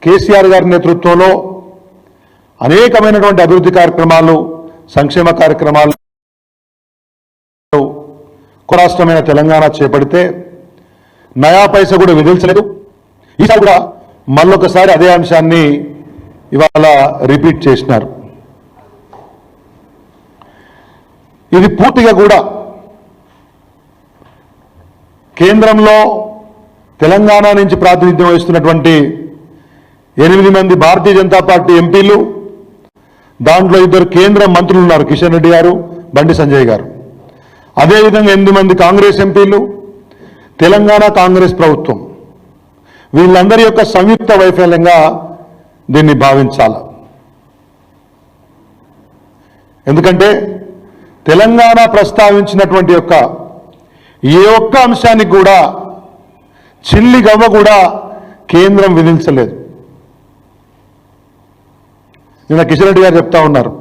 కేసీఆర్ గారి నేతృత్వంలో అనేకమైనటువంటి అభివృద్ధి కార్యక్రమాలు సంక్షేమ కార్యక్రమాలు రాష్ట్రమైన తెలంగాణ చేపడితే నయా పైసా కూడా విధించలేదు. ఈసారి కూడా మళ్ళొకసారి అదే అంశాన్ని ఇవాళ రిపీట్ చేసినారు. ఇది పూర్తిగా కూడా కేంద్రంలో తెలంగాణ నుంచి ప్రాతినిధ్యం వహిస్తున్నటువంటి 8 మంది భారతీయ జనతా పార్టీ ఎంపీలు, దాంట్లో 2 కేంద్ర మంత్రులు ఉన్నారు, కిషన్ రెడ్డి గారు, బండి సంజయ్ గారు. అదేవిధంగా 8 మంది కాంగ్రెస్ ఎంపీలు, తెలంగాణ కాంగ్రెస్ ప్రభుత్వం, వీళ్ళందరి యొక్క సంయుక్త వైఫల్యంగా దీన్ని భావించాలి. ఎందుకంటే తెలంగాణ ప్రస్తావించినటువంటి యొక్క ఏ ఒక్క అంశానికి కూడా చిల్లి గవ్వ కూడా కేంద్రం విధించలేదు. నిన్న కిషన్ రెడ్డి గారు చెప్తా ఉన్నారు,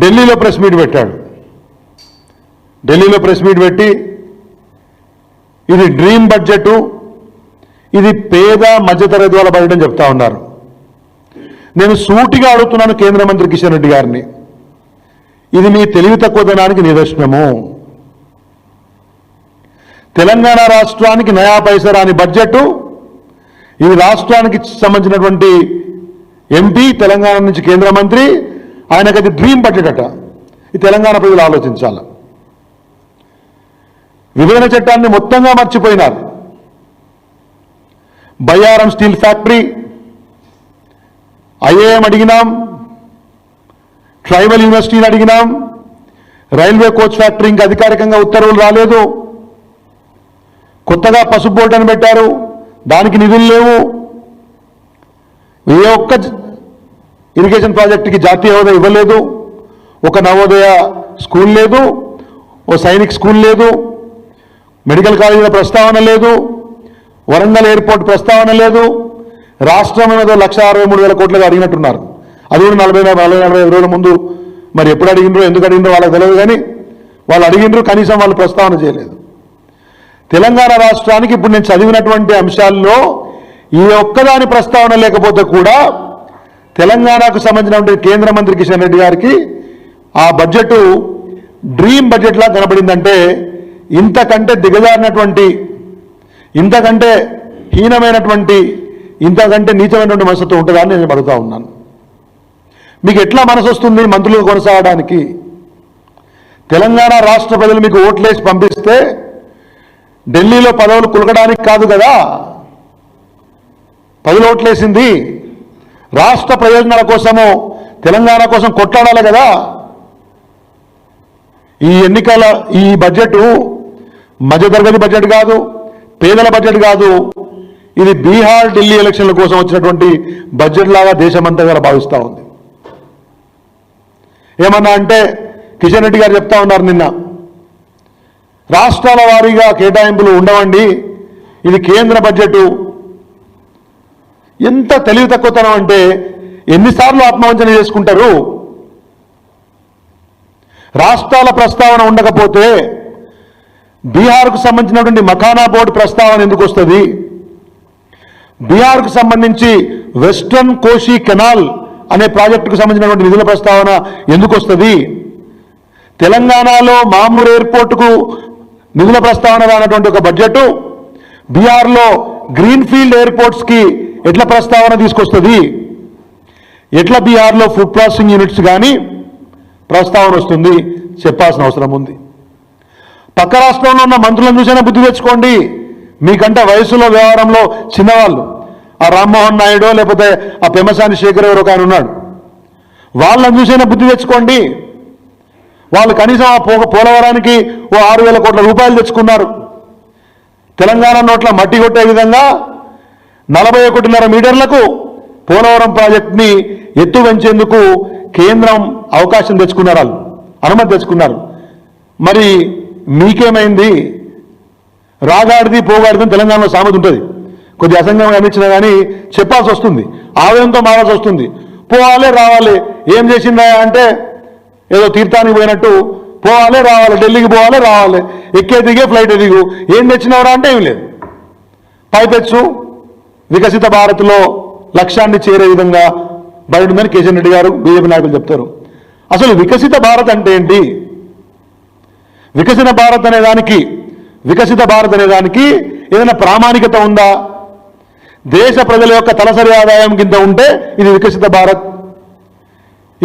ఢిల్లీలో ప్రెస్ మీట్ పెట్టాడు. ఢిల్లీలో ప్రెస్ మీట్ పెట్టి ఇది డ్రీమ్ బడ్జెట్, ఇది పేద మధ్యతరగతి వాళ్ళ బడ్జెట్ అని చెప్తా ఉన్నారు. నేను సూటిగా అడుగుతున్నాను కేంద్ర మంత్రి కిషన్ రెడ్డి గారిని, ఇది మీ తెలివి తక్కువదనానికి నిదర్శనము. తెలంగాణ రాష్ట్రానికి నయా పైసా రాని బడ్జెట్, ఇది రాష్ట్రానికి సంబంధించినటువంటి ఎంపీ, తెలంగాణ నుంచి కేంద్ర మంత్రి, ఆయనకు అది డ్రీమ్ బడ్జెట్ అట. ఈ తెలంగాణ ప్రజలు ఆలోచించాలి. విభజన చట్టాన్ని మొత్తంగా మర్చిపోయినారు. బయ్యారం స్టీల్ ఫ్యాక్టరీ, ఐఏఎం అడిగినాం, ట్రైబల్ యూనివర్సిటీని అడిగినాం, రైల్వే కోచ్ ఫ్యాక్టరీ ఇంకా అధికారికంగా ఉత్తర్వులు రాలేదు. కొత్తగా పసుపు బోర్డు అని పెట్టారు, దానికి నిధులు లేవు. ఏ ఒక్క ఇరిగేషన్ ప్రాజెక్టుకి జాతీయ హోదా ఇవ్వలేదు. ఒక నవోదయ స్కూల్ లేదు, ఓ సైనిక్ స్కూల్ లేదు, మెడికల్ కాలేజీల ప్రస్తావన లేదు, వరంగల్ ఎయిర్పోర్ట్ ప్రస్తావన లేదు. రాష్ట్రం ఏదో 1,63,000 కోట్లుగా అడిగినట్టున్నారు. అది కూడా 40-45 రోజుల ముందు మరి ఎప్పుడు అడిగినరో ఎందుకు అడిగినరో వాళ్ళకి తెలియదు, కానీ వాళ్ళు అడిగినరు, కనీసం వాళ్ళు ప్రస్తావన చేయలేదు. తెలంగాణ రాష్ట్రానికి ఇప్పుడు నేను చదివినటువంటి అంశాల్లో ఈ ఒక్కదాని ప్రస్తావన లేకపోతే కూడా తెలంగాణకు సంబంధించినటువంటి కేంద్ర మంత్రి కిషన్ రెడ్డి గారికి ఆ బడ్జెట్ డ్రీమ్ బడ్జెట్లా కనబడిందంటే ఇంతకంటే దిగజారినటువంటి, ఇంతకంటే హీనమైనటువంటి, ఇంతకంటే నీచమైనటువంటి మనసుతో ఉంటుందా అని నేను అడుగుతా ఉన్నాను. మీకు ఎట్లా మనసు వస్తుంది మంత్రులుగా కొనసాగడానికి? తెలంగాణ రాష్ట్ర ప్రజలు మీకు ఓట్లేసి పంపిస్తే ఢిల్లీలో పదవులు కులకడానికి కాదు కదా ప్రజలు ఓట్లేసింది, రాష్ట్ర ప్రయోజనాల కోసము తెలంగాణ కోసం కొట్లాడాలి కదా. ఈ ఎన్నికల ఈ బడ్జెట్ మధ్యతరగతి బడ్జెట్ కాదు, పేదల బడ్జెట్ కాదు, ఇది బీహార్ ఢిల్లీ ఎలక్షన్ల కోసం వచ్చినటువంటి బడ్జెట్ లాగా దేశమంతా కూడా భావిస్తూ ఉంది. ఏమన్నా అంటే కిషన్ రెడ్డి గారు చెప్తా ఉన్నారు నిన్న, రాష్ట్రాల వారీగా కేటాయింపులు ఉండవండి, ఇది కేంద్ర బడ్జెట్. ఎంత తెలివి తక్కువతనం అంటే ఎన్నిసార్లు ఆత్మవంచన చేసుకుంటారు? రాష్ట్రాల ప్రస్తావన ఉండకపోతే బీహార్కు సంబంధించినటువంటి మఖానా బోర్డు ప్రస్తావన ఎందుకు వస్తుంది? బీహార్కు సంబంధించి వెస్ట్రన్ కోషి కెనాల్ అనే ప్రాజెక్టుకు సంబంధించినటువంటి నిధుల ప్రస్తావన ఎందుకు వస్తుంది? తెలంగాణలో మామూలు ఎయిర్పోర్టుకు నిధుల ప్రస్తావన రానటువంటి ఒక బడ్జెట్ బీహార్లో గ్రీన్ఫీల్డ్ ఎయిర్పోర్ట్స్కి ఎట్లా ప్రస్తావన తీసుకొస్తుంది? ఎట్లా బీహార్లో ఫుడ్ ప్రాసెసింగ్ యూనిట్స్ కానీ ప్రస్తావన వస్తుంది? చెప్పాల్సిన అవసరం ఉంది. పక్క రాష్ట్రంలో ఉన్న మంత్రులను చూసైనా బుద్ధి తెచ్చుకోండి. మీకంటే వయసులో వ్యవహారంలో చిన్నవాళ్ళు, ఆ రామ్మోహన్ నాయుడు లేకపోతే ఆ పెమ్మసాని శేఖర్ ఎవరు ఒక ఆయన ఉన్నాడు, వాళ్ళని చూసైనా బుద్ధి తెచ్చుకోండి. వాళ్ళు కనీసం ఆ పోలవరానికి ఓ 6,000 కోట్ల రూపాయలు తెచ్చుకున్నారు. తెలంగాణ నోట్ల మట్టి కొట్టే విధంగా 41.5 మీటర్లకు పోలవరం ప్రాజెక్టుని ఎత్తు పెంచేందుకు కేంద్రం అవకాశం తెచ్చుకున్నారు, వాళ్ళు అనుమతి తెచ్చుకున్నారు. మరి మీకేమైంది? రాగాడిది పోగాడిది తెలంగాణలో సామెత ఉంటుంది. కొద్ది అసంగంగా అనిపించినా కానీ చెప్పాల్సి వస్తుంది, ఆవేదంతో మారాల్సి వస్తుంది. పోవాలి రావాలి, ఏం చేసిందా అంటే ఏదో తీర్థానికి పోయినట్టు పోవాలి రావాలి, ఢిల్లీకి పోవాలి రావాలి, ఎక్కే దిగే ఫ్లైట్ దిగు, ఏం తెచ్చినవరా అంటే ఏం లేదు. పైపెచ్చు వికసిత భారత్లో లక్ష్యాన్ని చేరే విధంగా బయట ఉందని కేసీఆర్ రెడ్డి గారు బీజేపీ నాయకులు చెప్తారు. అసలు వికసిత భారత్ అంటే ఏంటి? వికసిత భారత్ అనే దానికి ఏదైనా ప్రామాణికత ఉందా? దేశ ప్రజల యొక్క తలసరి ఆదాయం కింద ఉంటే ఇది వికసిత భారత్.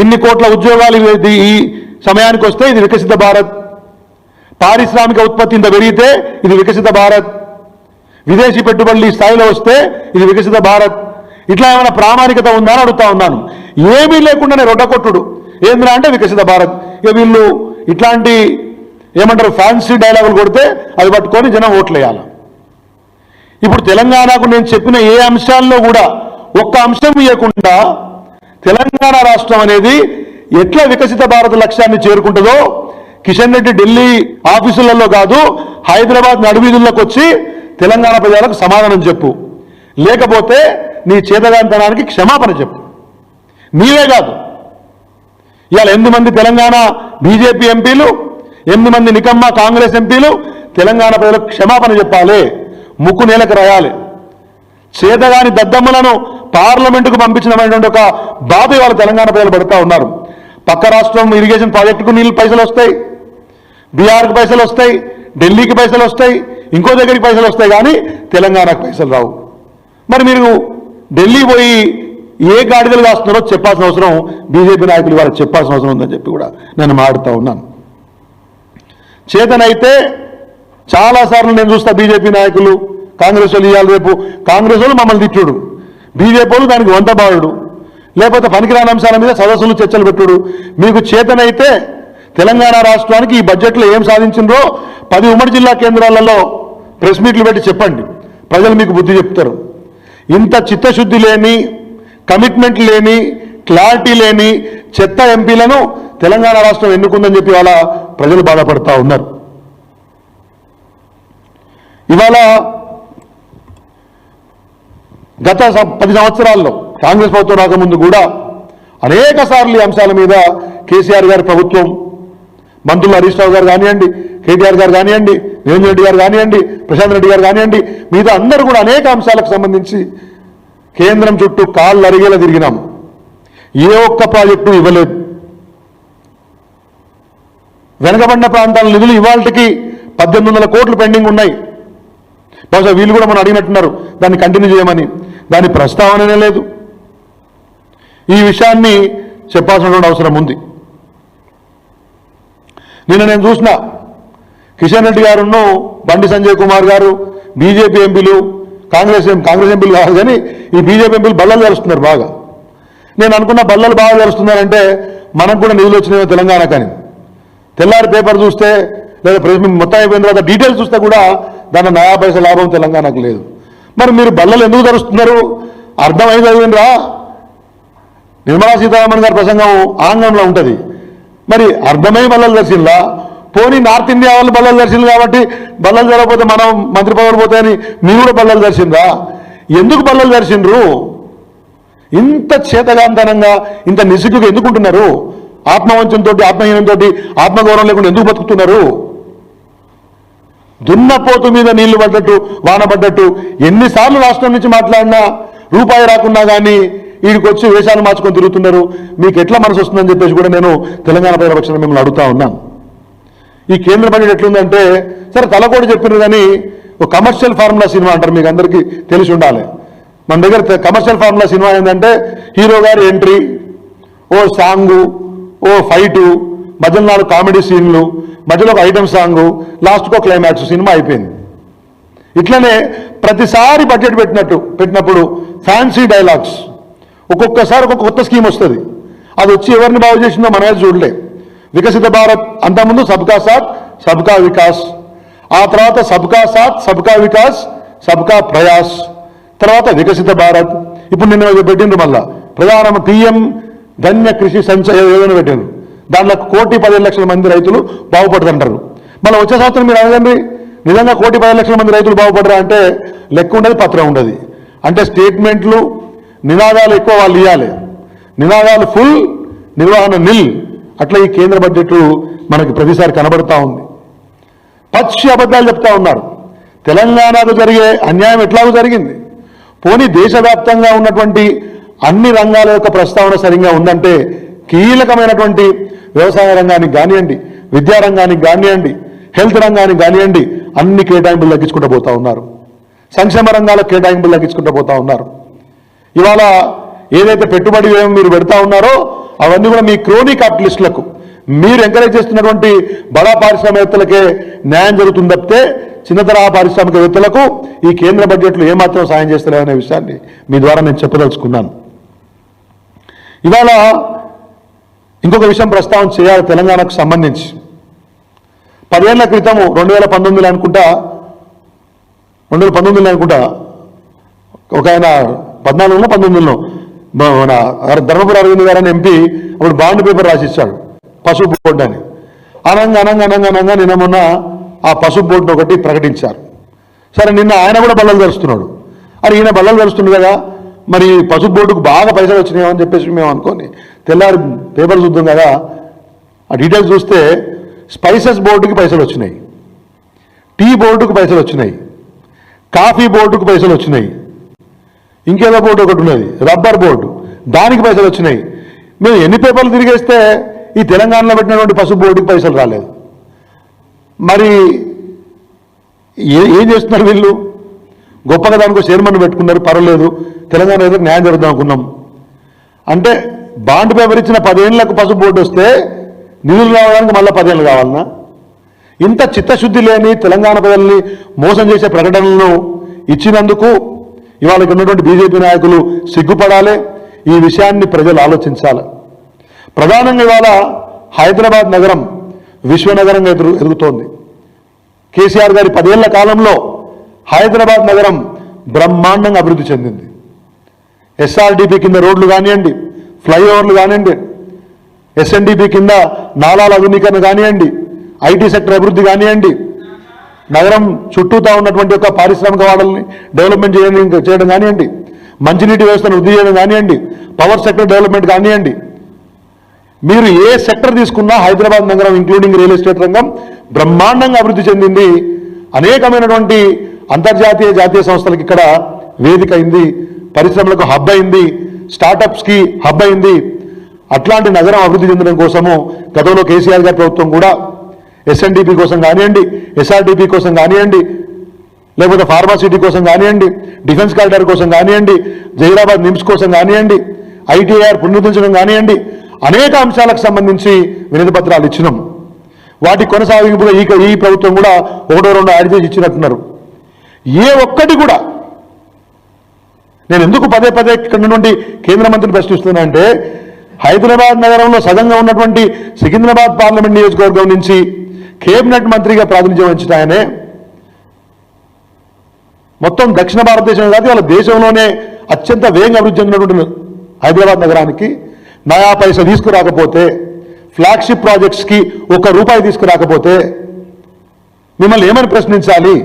ఇన్ని కోట్ల ఉద్యోగాలు ఈ సమయానికి వస్తే ఇది వికసిత భారత్. పారిశ్రామిక ఉత్పత్తి ఇంత పెరిగితే ఇది వికసిత భారత్. విదేశీ పెట్టుబడులు ఈ స్థాయిలో వస్తే ఇది వికసిత భారత్. ఇట్లా ఏమైనా ప్రామాణికత ఉందా అని అడుగుతా ఉన్నాను. ఏమీ లేకుండానే రొడ్డకొట్టుడు ఏంద్రా అంటే వికసిత భారత్. ఇక వీళ్ళు ఇట్లాంటి ఏమంటారు ఫ్యాన్సీ డైలాగులు కొడితే అది పట్టుకొని జనం ఓట్లేయాలి. ఇప్పుడు తెలంగాణకు నేను చెప్పిన ఏ అంశాల్లో కూడా ఒక్క అంశం ఇవ్వకుండా తెలంగాణ రాష్ట్రం అనేది ఎట్లా వికసిత భారత లక్ష్యాన్ని చేరుకుంటుందో కిషన్ రెడ్డి ఢిల్లీ ఆఫీసులలో కాదు హైదరాబాద్ నడువీధుల్లోకి వచ్చి తెలంగాణ ప్రజలకు సమాధానం చెప్పు, లేకపోతే నీ చేతగాంతనానికి క్షమాపణ చెప్పు. నీవే కాదు, ఇవాళ 8 మంది తెలంగాణ బీజేపీ ఎంపీలు, 8 మంది నికమ్మ కాంగ్రెస్ ఎంపీలు తెలంగాణ ప్రజలకు క్షమాపణ చెప్పాలి, ముక్కు నేలకు రాయాలి. చేతగాని దద్దమ్మలను పార్లమెంటుకు పంపించినటువంటి ఒక బాధ ఇవాళ తెలంగాణ ప్రజలు పడుతూ ఉన్నారు. పక్క రాష్ట్రం ఇరిగేషన్ ప్రాజెక్టుకు నీళ్ళు పైసలు వస్తాయి, బీహార్కి పైసలు వస్తాయి, ఢిల్లీకి పైసలు వస్తాయి, ఇంకో దగ్గరికి పైసలు వస్తాయి, కానీ తెలంగాణకు పైసలు రావు. మరి మీరు ఢిల్లీ పోయి ఏ గాడిదలు కాస్తున్నారో చెప్పాల్సిన అవసరం బీజేపీ నాయకులు వాళ్ళకి చెప్పాల్సిన అవసరం ఉందని చెప్పి కూడా నేను మాట్లాడుతూ ఉన్నాను. చేతనైతే చాలాసార్లు నేను చూస్తా బీజేపీ నాయకులు కాంగ్రెస్ వాళ్ళు ఇవ్వాలి, రేపు కాంగ్రెస్ వాళ్ళు మమ్మల్ని తిట్టుడు, బీజేపీ వాళ్ళు దానికి వంతబాడు, లేకపోతే పనికిరాని అంశాల మీద సదస్సులు చర్చలు పెట్టుడు. మీకు చేతనైతే తెలంగాణ రాష్ట్రానికి ఈ బడ్జెట్లో ఏం సాధించిందో 10 ఉమ్మడి జిల్లా కేంద్రాలలో ప్రెస్ మీట్లు పెట్టి చెప్పండి, ప్రజలు మీకు బుద్ధి చెప్తారు. ఇంత చిత్తశుద్ధి లేని, కమిట్మెంట్ లేని, క్లారిటీ లేని చెత్త ఎంపీలను తెలంగాణ రాష్ట్రం ఎన్నుకుందని చెప్పి ఇవాళ ప్రజలు బాధపడతా ఉన్నారు. ఇవాళ గత 10 సంవత్సరాల్లో కాంగ్రెస్ ప్రభుత్వం రాకముందు కూడా అనేక సార్లు ఈ అంశాల మీద కేసీఆర్ గారి ప్రభుత్వం, మంత్రులు హరీష్ రావు గారు కానివ్వండి, కేటీఆర్ గారు కానివ్వండి, నిరంజన్ రెడ్డి గారు కానివ్వండి, ప్రశాంత్ రెడ్డి గారు కానివ్వండి, మిగతా అందరూ కూడా అనేక అంశాలకు సంబంధించి కేంద్రం చుట్టూ కాళ్ళు అరిగేలా తిరిగినాం. ఏ ఒక్క ప్రాజెక్టు ఇవ్వలేదు. వెనకబడిన ప్రాంతాల నిధులు ఇవాళకి 1800 కోట్లు పెండింగ్ ఉన్నాయి. బహుశా వీళ్ళు కూడా మనం అడిగినట్టున్నారు దాన్ని కంటిన్యూ చేయమని, దాని ప్రస్తావననే లేదు. ఈ విషయాన్ని చెప్పాల్సినటువంటి అవసరం ఉంది. నిన్న నేను చూసిన కిషన్ రెడ్డి గారును బండి సంజయ్ కుమార్ గారు బీజేపీ ఎంపీలు, కాంగ్రెస్ ఎంపీలు కాదు కానీ ఈ బీజేపీ ఎంపీలు బల్లలు జరుస్తున్నారు బాగా. నేను అనుకున్న బల్లలు బాగా జరుస్తున్నారంటే మనకు కూడా నిధులు వచ్చినాయో తెలంగాణ, కానీ తెల్లారి పేపర్ చూస్తే లేదా మొత్తం అయిపోయిన తర్వాత డీటెయిల్స్ చూస్తే కూడా దాని 90 పైసల లాభం తెలంగాణకు లేదు. మరి మీరు బల్లలు ఎందుకు జరుస్తున్నారు? అర్థమైంది చదివినరా? నిర్మలా సీతారామన్ గారి ప్రసంగం ఆంగ్లంలో ఉంటుంది. మరి అర్థమై బల్లలు దర్శిందా? పోనీ నార్త్ ఇండియా వాళ్ళు బల్లలు దర్శింది కాబట్టి బల్లలు జరగకపోతే మనం మంత్రి పదవులు పోతాయని మీరు కూడా బల్లలు దర్శిందా? ఎందుకు బల్లలు దర్శిండ్రు? ఇంత చేతగాంతనంగా, ఇంత నిసుగుగా ఎందుకుంటున్నారు? ఆత్మవంచంతో, ఆత్మహీనంతో, ఆత్మగౌరవం లేకుండా ఎందుకు బతుకుతున్నారు? దున్నపోతు మీద నీళ్లు పడ్డట్టు, వాన పడ్డట్టు ఎన్నిసార్లు రాష్ట్రం నుంచి మాట్లాడినా రూపాయి రాకున్నా కానీ వీడికి వచ్చి వేషాలు మార్చుకొని తిరుగుతున్నారు. మీకు ఎట్లా మనసు వస్తుందని చెప్పేసి కూడా నేను తెలంగాణ ప్రజల పక్షాన మిమ్మల్ని అడుగుతా ఉన్నాను. ఈ కేంద్ర బడ్జెట్ ఎట్లుందంటే, సరే తలకోడి చెప్పినారు కానీ ఒక కమర్షియల్ ఫార్ములా సినిమా అంటారు, మీకు అందరికీ తెలిసి ఉండాలి. మన దగ్గర కమర్షియల్ ఫార్ములా సినిమా ఏంటంటే హీరో గారి ఎంట్రీ, ఓ సాంగు, ఓ ఫైటు, మధ్యలో 4 కామెడీ సీన్లు, మధ్యలో ఒక ఐటమ్ సాంగు, లాస్ట్కో క్లైమాక్స్, సినిమా అయిపోయింది. ఇట్లనే ప్రతిసారి బడ్జెట్ పెట్టినప్పుడు ఫ్యాన్సీ డైలాగ్స్, ఒక్కొక్కసారి ఒక్కొక్క కొత్త స్కీమ్ వస్తుంది. అది వచ్చి ఎవరిని బాగు చేసిందో మనమే చూడలే. వికసిత భారత్ అంతకుముందు సబ్కా సాత్ సబ్కా వికాస్, ఆ తర్వాత సబ్కా సాత్ సబ్కా వికాస్ సబ్కా ప్రయాస్, తర్వాత వికసిత భారత్. ఇప్పుడు నిన్న పెట్టిండ్రు మళ్ళా ప్రధాన PM ధన్య కృషి సంచయ యోజన పెట్టిండ్రు. దాంట్లో 1,15,00,000 మంది రైతులు బాగుపడుతుంటారు. మళ్ళీ వచ్చే సంవత్సరం మీరు అడగండి, నిజంగా 1,15,00,000 మంది రైతులు బాగుపడరా అంటే లెక్క ఉండదు, పత్రం ఉండదు. అంటే స్టేట్మెంట్లు, నినాదాలు ఎక్కువ వాళ్ళు ఇవ్వాలి, నినాదాలు ఫుల్, నిర్వహణ నిల్. అట్లా ఈ కేంద్ర బడ్జెట్ మనకి ప్రతిసారి కనబడతా ఉంది. పచ్చి అబద్ధాలు చెప్తా ఉన్నారు. తెలంగాణకు జరిగే అన్యాయం ఎట్లాగూ జరిగింది. పోనీ దేశవ్యాప్తంగా ఉన్నటువంటి అన్ని రంగాల యొక్క ప్రస్తావన సరిగ్గా ఉందంటే కీలకమైనటువంటి వ్యవసాయ రంగానికి కానివ్వండి, విద్యా రంగానికి కానివ్వండి, హెల్త్ రంగానికి కానివ్వండి, అన్ని కేటాయింపులు తగ్గించుకుంటూ పోతా ఉన్నారు. సంక్షేమ రంగాలకు కేటాయింపులు తగ్గించుకుంటూ పోతా ఉన్నారు. ఇవాళ ఏదైతే పెట్టుబడి వ్యయం మీరు పెడతా ఉన్నారో అవన్నీ కూడా మీ క్రోనీ క్యాపిటలిస్టులకు, మీరు ఎంకరేజ్ చేస్తున్నటువంటి బడా పారిశ్రామికవేత్తలకే న్యాయం జరుగుతుంది తప్పితే చిన్న తరహా పారిశ్రామికవేత్తలకు ఈ కేంద్ర బడ్జెట్లు ఏమాత్రం సాయం చేస్తలేదనే విషయాన్ని మీ ద్వారా నేను చెప్పదలుచుకున్నాను. ఇవాళ ఇంకొక విషయం ప్రస్తావన చేయాలి. తెలంగాణకు సంబంధించి 10 ఏళ్ల క్రితము 2019 అనుకుంటా ఒక ఆయన 14లో 19లో మన ధర్మపురి అరవింద్ గారు అని ఎంపీ అప్పుడు బాండ్ పేపర్ రాసిచ్చాడు పసుపు బోర్డు అని. అనంగా నిన్న మొన్న ఆ పసుపు బోర్డు ఒకటి ప్రకటించారు. సరే నిన్న ఆయన కూడా బల్లలు తెరుస్తున్నాడు. అరే ఈయన బల్లలు తెరుస్తుంది కదా, మరి పసుపు బోర్డుకు బాగా పైసలు వచ్చినాయని చెప్పేసి మేము అనుకోని తెల్లారి పేపర్ చూద్దాం కదా, ఆ డీటెయిల్స్ చూస్తే స్పైసెస్ బోర్డుకి పైసలు వచ్చినాయి, టీ బోర్డుకు పైసలు వచ్చినాయి, కాఫీ బోర్డుకు పైసలు వచ్చినాయి, ఇంకేదో బోర్డు ఒకటి ఉన్నది రబ్బర్ బోర్డు, దానికి పైసలు వచ్చినాయి. మేము ఎన్ని పేపర్లు తిరిగేస్తే ఈ తెలంగాణలో పెట్టినటువంటి పసుపు బోర్డుకి పైసలు రాలేదు. మరి ఏం చేస్తున్నారు వీళ్ళు? గొప్పగా దానికో చైర్మన్ పెట్టుకున్నారు, పర్వాలేదు తెలంగాణ ఏదో న్యాయం జరుగుదాం అనుకున్నాం అంటే బాండ్ పేపర్ ఇచ్చిన 10 ఏళ్లకు పసుపు బోర్డు వస్తే నిధులు రావడానికి మళ్ళీ 10 ఏళ్ళు కావాలన్నా? ఇంత చిత్తశుద్ధి లేని తెలంగాణ ప్రజల్ని మోసం చేసే ప్రకటనలను ఇచ్చినందుకు ఇవాళ ఉన్నటువంటి బీజేపీ నాయకులు సిగ్గుపడాలి. ఈ విషయాన్ని ప్రజలు ఆలోచించాలి. ప్రధానంగా ఇవాళ హైదరాబాద్ నగరం విశ్వనగరంగా ఎదుగుతోంది. కేసీఆర్ గారి 10 ఏళ్ల కాలంలో హైదరాబాద్ నగరం బ్రహ్మాండంగా అభివృద్ధి చెందింది. ఎస్ఆర్డిపి కింద రోడ్లు కానివ్వండి, ఫ్లైఓవర్లు కానివ్వండి, ఎస్ఎన్డిపి కింద నాలాల ఆధునీకరణ కానివ్వండి, ఐటీ సెక్టర్ అభివృద్ధి కానివ్వండి, నగరం చుట్టూతా ఉన్నటువంటి ఒక పారిశ్రామిక వాడల్ని డెవలప్మెంట్ చేయడం కానివ్వండి, మంచినీటి వ్యవస్థను వృద్ధి చేయడం కానివ్వండి, పవర్ సెక్టర్ డెవలప్మెంట్ కానివ్వండి, మీరు ఏ సెక్టర్ తీసుకున్నా హైదరాబాద్ నగరం ఇంక్లూడింగ్ రియల్ ఎస్టేట్ రంగం బ్రహ్మాండంగా అభివృద్ధి చెందింది. అనేకమైనటువంటి అంతర్జాతీయ జాతీయ సంస్థలకు ఇక్కడ వేదిక అయింది, పరిశ్రమలకు హబ్ అయింది, స్టార్టప్స్కి హబ్ అయింది. అట్లాంటి నగరం అభివృద్ధి చెందడం కోసము గతంలో కేసీఆర్ గారి ప్రభుత్వం కూడా ఎస్ఎన్డిపి కోసం కానివ్వండి, ఎస్ఆర్డిపి కోసం కానివ్వండి, లేకపోతే ఫార్మాసిటీ కోసం కానివ్వండి, డిఫెన్స్ కారిడార్ కోసం కానివ్వండి, జహీరాబాద్ నిమ్స్ కోసం కానివ్వండి, ఐటీఆర్ పునరుద్ధరించడం కానివ్వండి, అనేక అంశాలకు సంబంధించి వినతి పత్రాలు ఇచ్చినాం. వాటి కొనసాగింపుగా ఈ ప్రభుత్వం కూడా 1-2 యాడ్ చేసి ఇచ్చినట్టున్నారు. ఏ ఒక్కటి కూడా నేను ఎందుకు పదే ఇక్కడ నుండి కేంద్ర మంత్రిని ప్రశ్నిస్తున్నా అంటే హైదరాబాద్ నగరంలో సగంగా ఉన్నటువంటి సికింద్రాబాద్ పార్లమెంట్ నియోజకవర్గం నుంచి కేబినెట్ మంత్రిగా ప్రాతినిధ్యం వహించిన ఆయనే మొత్తం దక్షిణ భారతదేశం కాదు వాళ్ళ దేశంలోనే అత్యంత వేగంగా అభివృద్ధి చెందినటువంటి హైదరాబాద్ నగరానికి నయా పైసా తీసుకురాకపోతే, ఫ్లాగ్షిప్ ప్రాజెక్ట్స్కి ₹1 తీసుకురాకపోతే మిమ్మల్ని ఏమని ప్రశ్నించాలి?